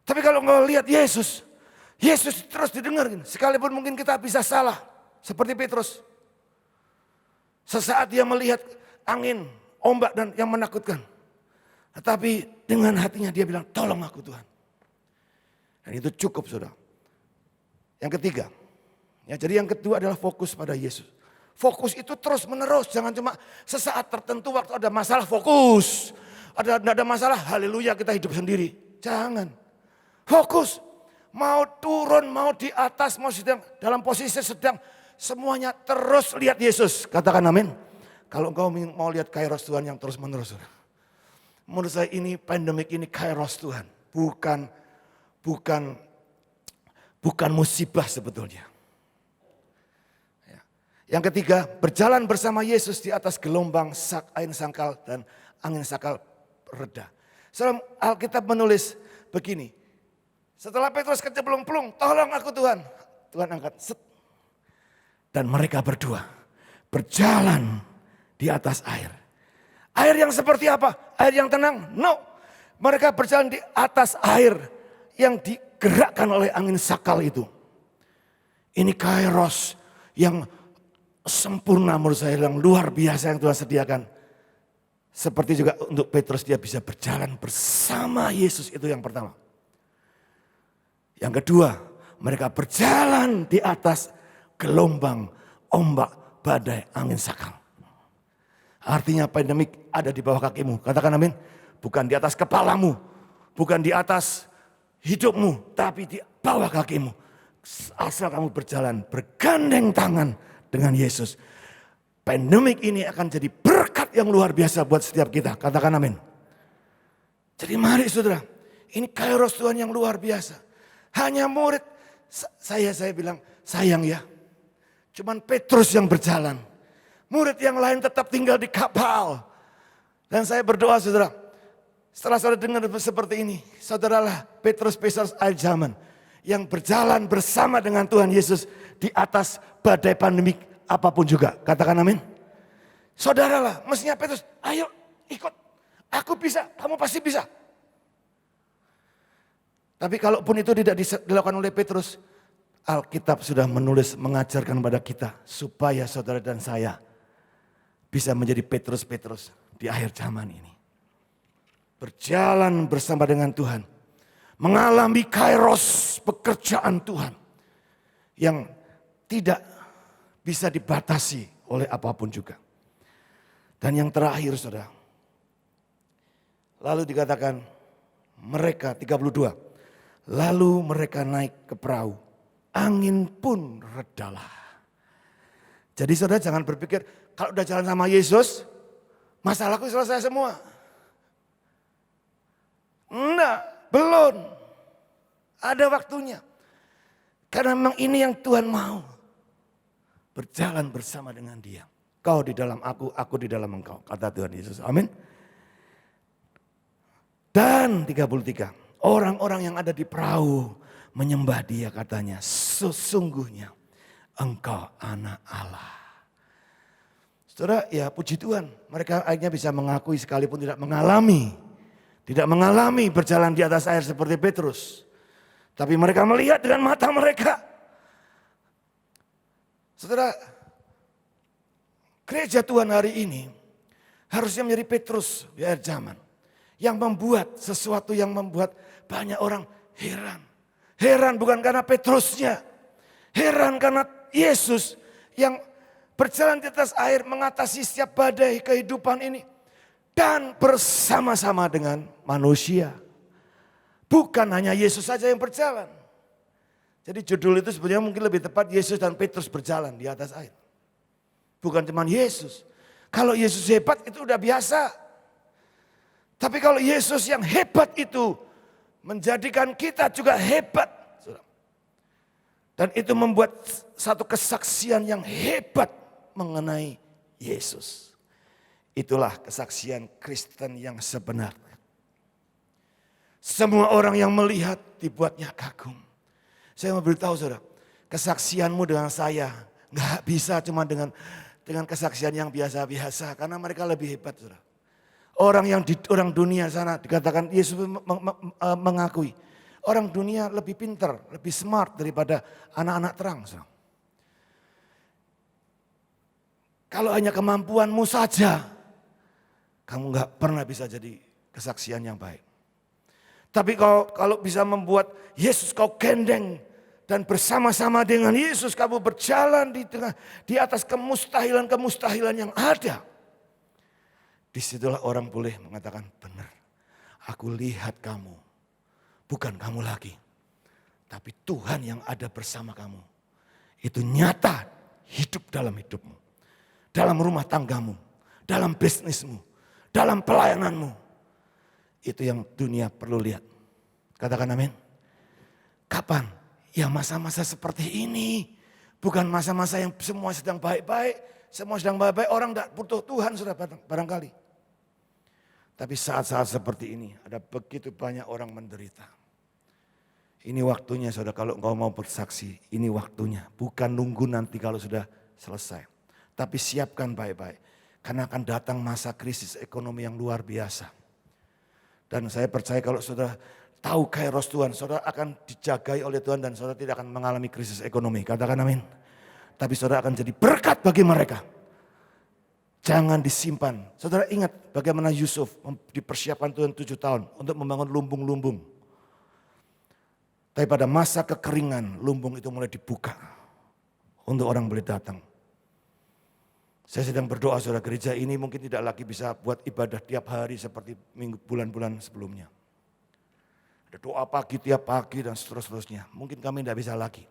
Tapi kalau engkau lihat Yesus terus didengar. Sekalipun mungkin kita bisa salah, seperti Petrus. Sesaat dia melihat angin, ombak dan yang menakutkan. Tetapi dengan hatinya dia bilang, tolong aku Tuhan. Dan itu cukup saudara. Yang ketiga, jadi yang kedua adalah fokus pada Yesus. Fokus itu terus menerus, jangan cuma sesaat tertentu waktu ada masalah fokus. Tidak ada masalah, haleluya kita hidup sendiri. Jangan, fokus. Mau turun, mau di atas, mau sedang dalam posisi sedang. Semuanya terus lihat Yesus. Katakan amin. Kalau engkau mau lihat kairos Tuhan yang terus menerus. Menurut saya ini pandemik ini kairos Tuhan. Bukan musibah sebetulnya. Yang ketiga, berjalan bersama Yesus di atas gelombang air sangkal dan angin sakal reda. Dalam Alkitab menulis begini. Setelah Petrus kecemplung, tolong aku Tuhan. Tuhan angkat, set. Dan mereka berdua berjalan di atas air. Air yang seperti apa? Air yang tenang? No. Mereka berjalan di atas air yang digerakkan oleh angin sakal itu. Ini kairos yang sempurna menurut saya, yang luar biasa yang Tuhan sediakan. Seperti juga untuk Petrus dia bisa berjalan bersama Yesus, itu yang pertama. Yang kedua, mereka berjalan di atas gelombang, ombak, badai, angin sakal. Artinya pandemik ada di bawah kakimu. Katakan amin. Bukan di atas kepalamu. Bukan di atas hidupmu. Tapi di bawah kakimu. Asal kamu berjalan bergandeng tangan dengan Yesus. Pandemik ini akan jadi berkat yang luar biasa buat setiap kita. Katakan amin. Jadi mari saudara. Ini kairos Tuhan yang luar biasa. Hanya murid. Saya bilang sayang ya. Cuman Petrus yang berjalan. Murid yang lain tetap tinggal di kapal. Dan saya berdoa saudara, setelah saudara dengar seperti ini, saudaralah Petrus akhir zaman yang berjalan bersama dengan Tuhan Yesus di atas badai pandemik apapun juga. Katakan amin. Saudaralah, mestinya Petrus, ayo ikut. Aku bisa, kamu pasti bisa. Tapi kalaupun itu tidak dilakukan oleh Petrus, Alkitab sudah menulis mengajarkan kepada kita supaya saudara dan saya bisa menjadi Petrus di akhir zaman ini. Berjalan bersama dengan Tuhan, mengalami kairos pekerjaan Tuhan yang tidak bisa dibatasi oleh apapun juga. Dan yang terakhir saudara, lalu dikatakan mereka 32, lalu mereka naik ke perahu, angin pun redalah. Jadi saudara jangan berpikir kalau udah jalan sama Yesus, masalahku selesai semua. Enggak, belum. Ada waktunya. Karena memang ini yang Tuhan mau. Berjalan bersama dengan Dia. Kau di dalam aku di dalam engkau. Kata Tuhan Yesus. Amin. Dan 33. Orang-orang yang ada di perahu menyembah Dia katanya. Sesungguhnya engkau anak Allah. Saudara, ya puji Tuhan. Mereka akhirnya bisa mengakui sekalipun tidak mengalami. Tidak mengalami berjalan di atas air seperti Petrus. Tapi mereka melihat dengan mata mereka. Saudara, gereja Tuhan hari ini harusnya menjadi Petrus di akhir zaman. Yang membuat sesuatu yang membuat banyak orang heran. Heran bukan karena Petrusnya. Heran karena Yesus yang berjalan di atas air mengatasi setiap badai kehidupan ini. Dan bersama-sama dengan manusia. Bukan hanya Yesus saja yang berjalan. Jadi judul itu sebenarnya mungkin lebih tepat Yesus dan Petrus berjalan di atas air. Bukan cuma Yesus. Kalau Yesus hebat itu udah biasa. Tapi kalau Yesus yang hebat itu menjadikan kita juga hebat. Dan itu membuat satu kesaksian yang hebat mengenai Yesus. Itulah kesaksian Kristen yang sebenarnya. Semua orang yang melihat dibuatnya kagum. Saya mau beritahu saudara, kesaksianmu dengan saya nggak bisa cuma dengan kesaksian yang biasa-biasa. Karena mereka lebih hebat saudara. Orang dunia sana dikatakan Yesus mengakui. Orang dunia lebih pintar, lebih smart daripada anak-anak terang. Saudara. Kalau hanya kemampuanmu saja, kamu nggak pernah bisa jadi kesaksian yang baik. Tapi kalau bisa membuat Yesus kau gendeng dan bersama-sama dengan Yesus kamu berjalan di atas kemustahilan yang ada. Disitulah orang boleh mengatakan benar. Aku lihat kamu, bukan kamu lagi. Tapi Tuhan yang ada bersama kamu. Itu nyata hidup dalam hidupmu. Dalam rumah tanggamu, dalam bisnismu, dalam pelayananmu. Itu yang dunia perlu lihat. Katakan amin. Kapan? Ya masa-masa seperti ini. Bukan masa-masa yang semua sedang baik-baik. Semua sedang baik-baik. Orang tidak butuh Tuhan sudah barangkali. Tapi saat-saat seperti ini ada begitu banyak orang menderita. Ini waktunya saudara kalau engkau mau bersaksi. Ini waktunya. Bukan nunggu nanti kalau sudah selesai. Tapi siapkan baik-baik. Karena akan datang masa krisis ekonomi yang luar biasa. Dan saya percaya kalau saudara tahu kairos Tuhan, saudara akan dijagai oleh Tuhan dan saudara tidak akan mengalami krisis ekonomi. Katakan amin. Tapi saudara akan jadi berkat bagi mereka. Jangan disimpan. Saudara ingat bagaimana Yusuf dipersiapkan Tuhan 7 tahun untuk membangun lumbung-lumbung. Tapi pada masa kekeringan lumbung itu mulai dibuka untuk orang boleh datang. Saya sedang berdoa saudara, gereja ini mungkin tidak lagi bisa buat ibadah tiap hari seperti bulan-bulan sebelumnya. Ada doa pagi tiap pagi dan seterusnya. Mungkin kami tidak bisa lagi.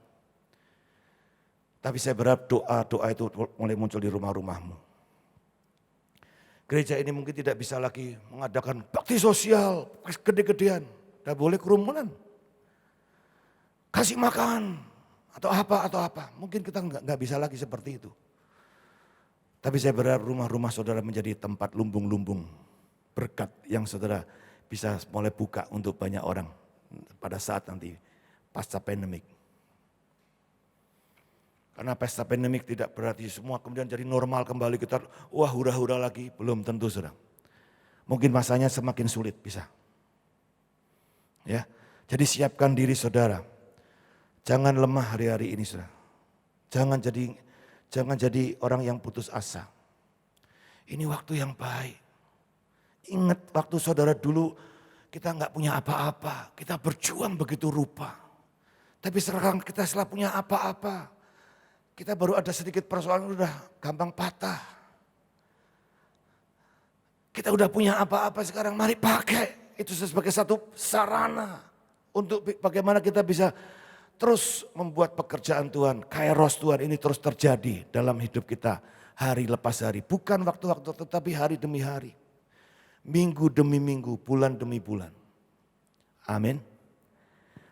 Tapi saya berharap doa-doa itu mulai muncul di rumah-rumahmu. Gereja ini mungkin tidak bisa lagi mengadakan bakti sosial gede-gedean. Tidak boleh kerumunan. Kasih makan atau apa. Mungkin kita nggak bisa lagi seperti itu. Tapi saya berharap rumah-rumah saudara menjadi tempat lumbung-lumbung. berkat yang saudara bisa mulai buka untuk banyak orang pada saat nanti pasca pandemik. Karena pasca pandemik tidak berarti semua kemudian jadi normal kembali, kita wah hura-hura lagi, belum tentu saudara. Mungkin masanya semakin sulit bisa. Ya, jadi siapkan diri saudara. Jangan lemah hari-hari ini saudara. Jangan jadi orang yang putus asa. Ini waktu yang baik. Ingat waktu saudara dulu kita nggak punya apa-apa, kita berjuang begitu rupa. Tapi sekarang kita setelah punya apa-apa, kita baru ada sedikit persoalan udah gampang patah. Kita udah punya apa-apa sekarang, mari pakai. Itu sebagai satu sarana untuk bagaimana kita bisa terus membuat pekerjaan Tuhan, kairos Tuhan ini terus terjadi dalam hidup kita hari lepas hari. Bukan waktu-waktu tetapi hari demi hari. Minggu demi minggu, bulan demi bulan. Amin.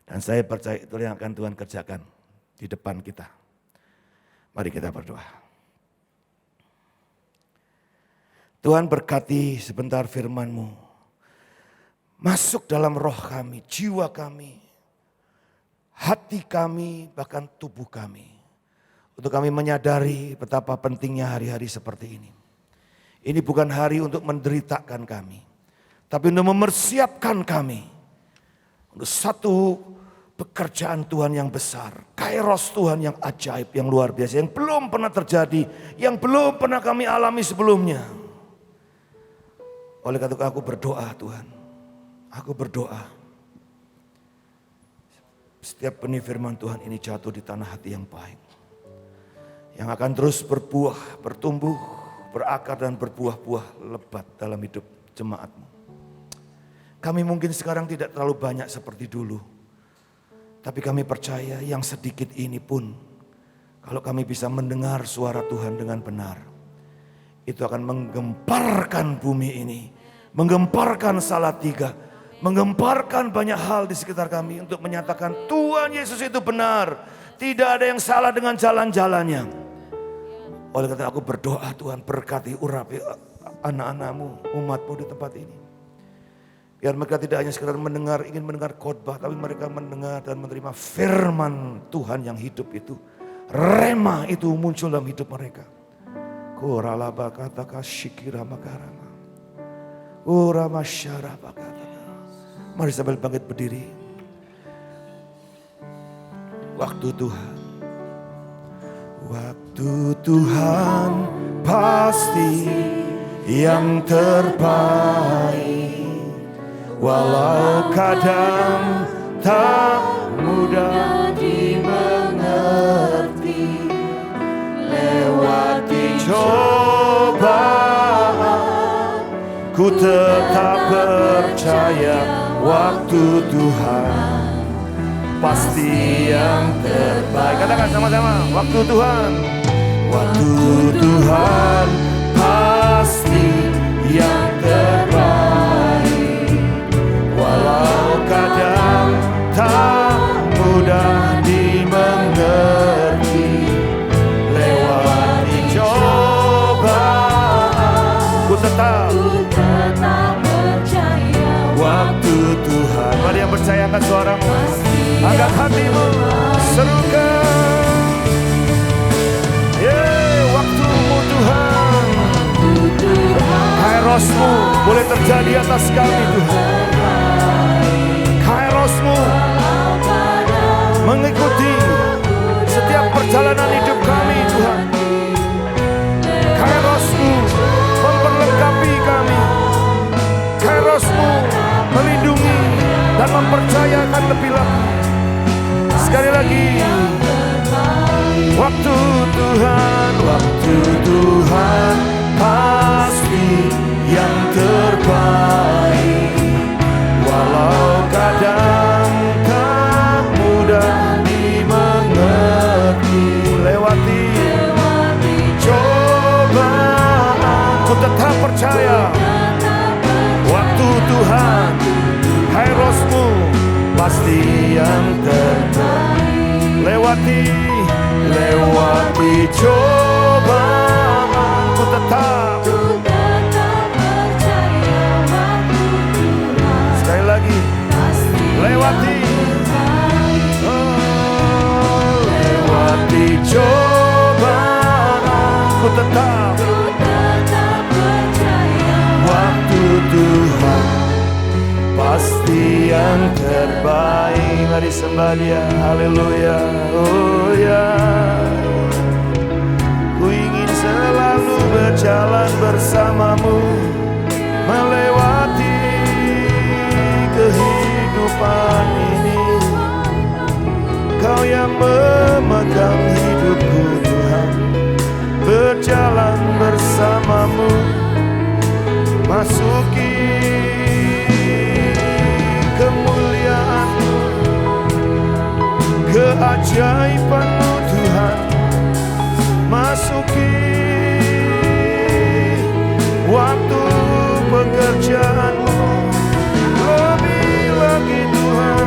Dan saya percaya itu yang akan Tuhan kerjakan di depan kita. Mari kita berdoa. Tuhan berkati sebentar firman-Mu. Masuk dalam roh kami, jiwa kami, hati kami, bahkan tubuh kami. Untuk kami menyadari betapa pentingnya hari-hari seperti ini. Ini bukan hari untuk menderitakan kami, tapi untuk mempersiapkan kami untuk satu pekerjaan Tuhan yang besar, kairos Tuhan yang ajaib, yang luar biasa, yang belum pernah terjadi, yang belum pernah kami alami sebelumnya. Oleh karena itu aku berdoa Tuhan, aku berdoa setiap benih firman Tuhan ini jatuh di tanah hati yang baik, yang akan terus berbuah, bertumbuh, berakar dan berbuah-buah lebat dalam hidup jemaat-Mu. Kami mungkin sekarang tidak terlalu banyak seperti dulu. Tapi kami percaya yang sedikit ini pun, kalau kami bisa mendengar suara Tuhan dengan benar, itu akan menggemparkan bumi ini, menggemparkan Salatiga, menggemparkan banyak hal di sekitar kami untuk menyatakan Tuhan Yesus itu benar. Tidak ada yang salah dengan jalan-jalannya. Oleh karena aku berdoa Tuhan berkati urapi anak-anak-Mu, umat-Mu di tempat ini. Biar mereka tidak hanya sekedar mendengar, ingin mendengar khotbah, tapi mereka mendengar dan menerima firman Tuhan yang hidup itu. Rema itu muncul dalam hidup mereka. Mari sambil bangkit berdiri. Waktu Tuhan. Waktu Tuhan pasti yang terbaik. Walau kadang tak mudah dimengerti, lewati cobaan, ku tetap percaya waktu Tuhan pasti yang terbaik. Katakan sama-sama, waktu Tuhan. Waktu Tuhan pasti yang terbaik. Walau kadang tak mudah dimengerti, lewati cobaan, ku tetap percaya waktu Tuhan. Mari yang percaya angkat suaramu, angkat hatimu, serukan. Waktumu Tuhan, kairosmu boleh terjadi atas kami Tuhan. Kairosmu mengikuti setiap perjalanan hidup kami Tuhan. Kairosmu memperlengkapi kami. Kairosmu melindungi dan mempercayakan lebih lagi. Sekali lagi, waktu Tuhan, waktu Tuhan pasti yang terbaik. Walau kadang tak mudah dimengerti, lewati cobaan, ku tetap percaya waktu Tuhan, kairosmu pasti yang terbaik. Lewati cobaan, ku tetap percaya tetap ku tetap percaya. waktu Tuhan pasti yang terbaik. Mari sembah Dia, haleluya. Oh ya, ku ingin selalu berjalan bersamamu melewati kehidupan ini. Kau yang memegang hidupku Tuhan, berjalan bersamamu, masuki kemuliaan-Mu, keajaiban-Mu Tuhan, masuki waktu pekerjaan-Mu, lebih lagi Tuhan,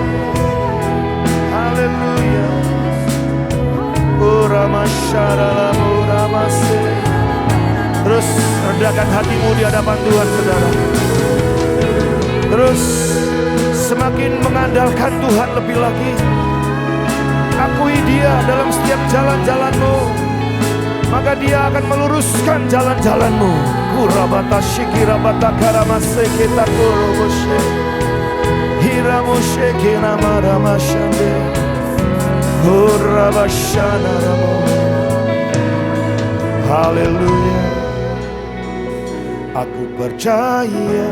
haleluya. Uramasharalamu ramase. Terus rendahkan hatimu di hadapan Tuhan, saudara. Terus semakin mengandalkan Tuhan lebih lagi. Akui Dia dalam setiap jalan-jalanmu, maka Dia akan meluruskan jalan-jalanmu. Kurabata shikirabata karamase kita kuroboshe. Hiramoshe kinamaramashande. Kurabashana ramo. Haleluya. Aku percaya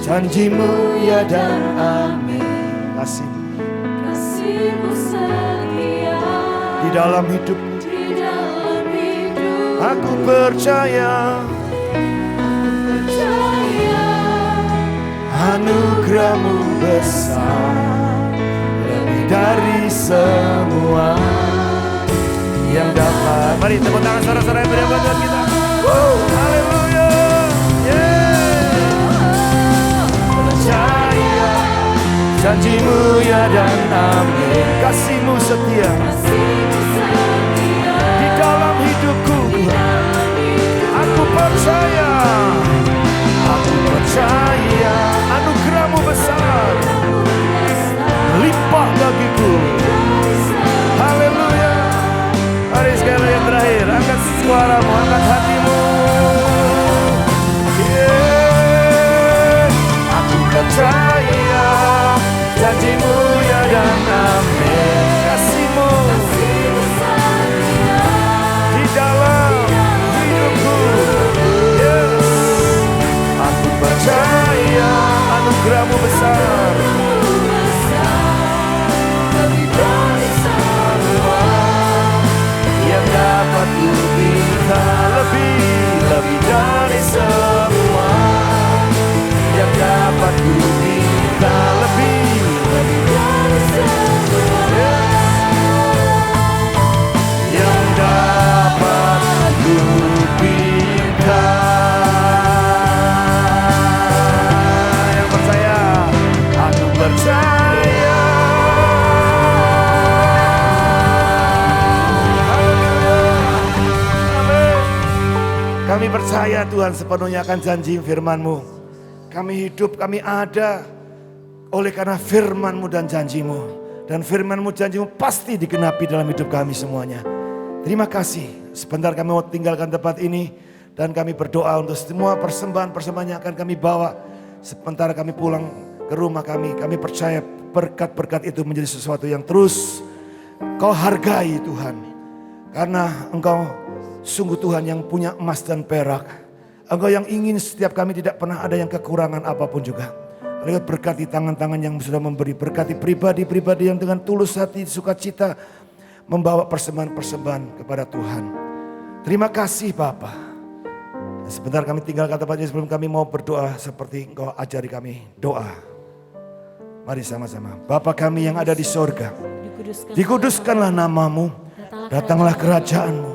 janji-Mu ya dan amin. Kasih Kasih-Mu setia di dalam hidup. di dalam hidup. Aku percaya Percaya anugerah-Mu besar, lebih dari semua yang dapat. Mari tepuk tangan saudara-saudara yang beriman buat kita. Haleluya. Percaya janji-Mu ya dan amin. Kasih-Mu setia kasih-Mu setia di dalam hidupku Tuhan. Aku percaya anugerah-Mu besar, limpah bagiku. Haleluya. Mari sekali yang terakhir, angkat suaramu, angkat hatimu. Aku percaya janji-Mu ya dan amin. Kasih-Mu di dalam hidupku. Yes. Aku percaya anugerah-Mu besar, lebih dari semua yang dapat ku minta, lebih dari semua yang dapat ku minta, lebih dari semua yang dapat ku minta. Yang percaya, aku percaya. Amin. Kami percaya Tuhan sepenuhnya akan janji firman-Mu. Kami hidup, kami ada oleh karena firman-Mu dan janji-Mu. Dan firman-Mu, janji-Mu pasti digenapi dalam hidup kami semuanya. Terima kasih. Sebentar kami mau tinggalkan tempat ini. Dan kami berdoa untuk semua persembahan-persembahan yang akan kami bawa. Sementara kami pulang ke rumah kami. Kami percaya berkat-berkat itu menjadi sesuatu yang terus Kau hargai Tuhan. Karena Engkau sungguh Tuhan yang punya emas dan perak. Engkau yang ingin setiap kami tidak pernah ada yang kekurangan apapun juga. Lihat berkati tangan-tangan yang sudah memberi. Berkati pribadi-pribadi yang dengan tulus hati, sukacita membawa persembahan-persembahan kepada Tuhan. Terima kasih Bapa. Sebentar kami tinggalkan tempatnya sebelum kami mau berdoa seperti Engkau ajari kami doa. Mari sama-sama. Bapa kami yang ada di sorga, dikuduskanlah namamu, datanglah kerajaanmu,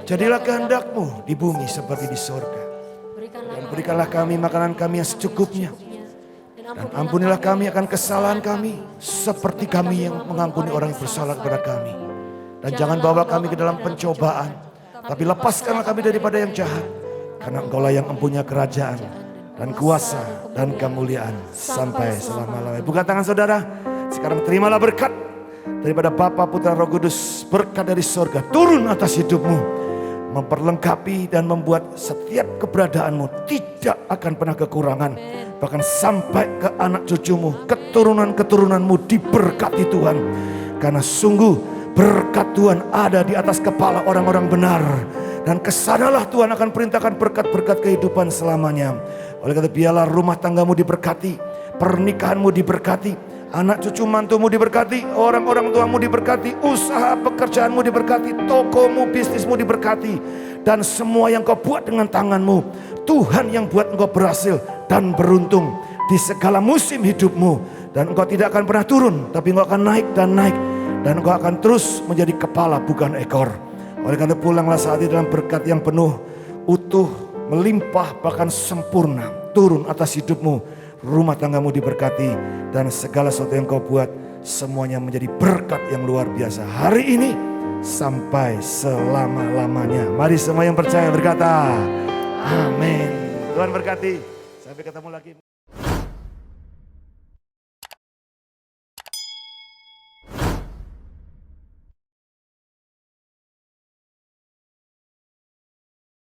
jadilah kehendak-Mu di bumi seperti di sorga. Dan berikanlah kami makanan kami yang secukupnya. Dan ampunilah kami akan kesalahan kami, seperti kami yang mengampuni orang yang bersalah kepada kami. Dan jangan bawa kami ke dalam pencobaan, tapi lepaskanlah kami daripada yang jahat. Karena Engkaulah yang mempunyai kerajaan dan kuasa dan kemuliaan sampai selama-lamanya. Bukan tangan saudara, sekarang terimalah berkat daripada Bapa, Putra, Roh Kudus. Berkat dari sorga turun atas hidupmu. memperlengkapi dan membuat setiap keberadaanmu tidak akan pernah kekurangan. Bahkan sampai ke anak cucumu, keturunan-keturunanmu diberkati Tuhan. Karena sungguh berkat Tuhan ada di atas kepala orang-orang benar. Dan kesanalah Tuhan akan perintahkan berkat-berkat kehidupan selamanya. Oleh karena biarlah rumah tanggamu diberkati, pernikahanmu diberkati, anak cucu mantumu diberkati, orang-orang tuamu diberkati, usaha pekerjaanmu diberkati, tokomu, bisnismu diberkati. Dan semua yang kau buat dengan tanganmu, Tuhan yang buat engkau berhasil dan beruntung di segala musim hidupmu. Dan engkau tidak akan pernah turun, tapi engkau akan naik dan naik. Dan engkau akan terus menjadi kepala bukan ekor. Oleh karena pulanglah saat ini dalam berkat yang penuh, utuh, melimpah, bahkan sempurna turun atas hidupmu. Rumah tanggamu diberkati dan segala sesuatu yang kau buat semuanya menjadi berkat yang luar biasa hari ini sampai selama-lamanya. Mari semua yang percaya berkata amin. Tuhan berkati. Sampai ketemu lagi.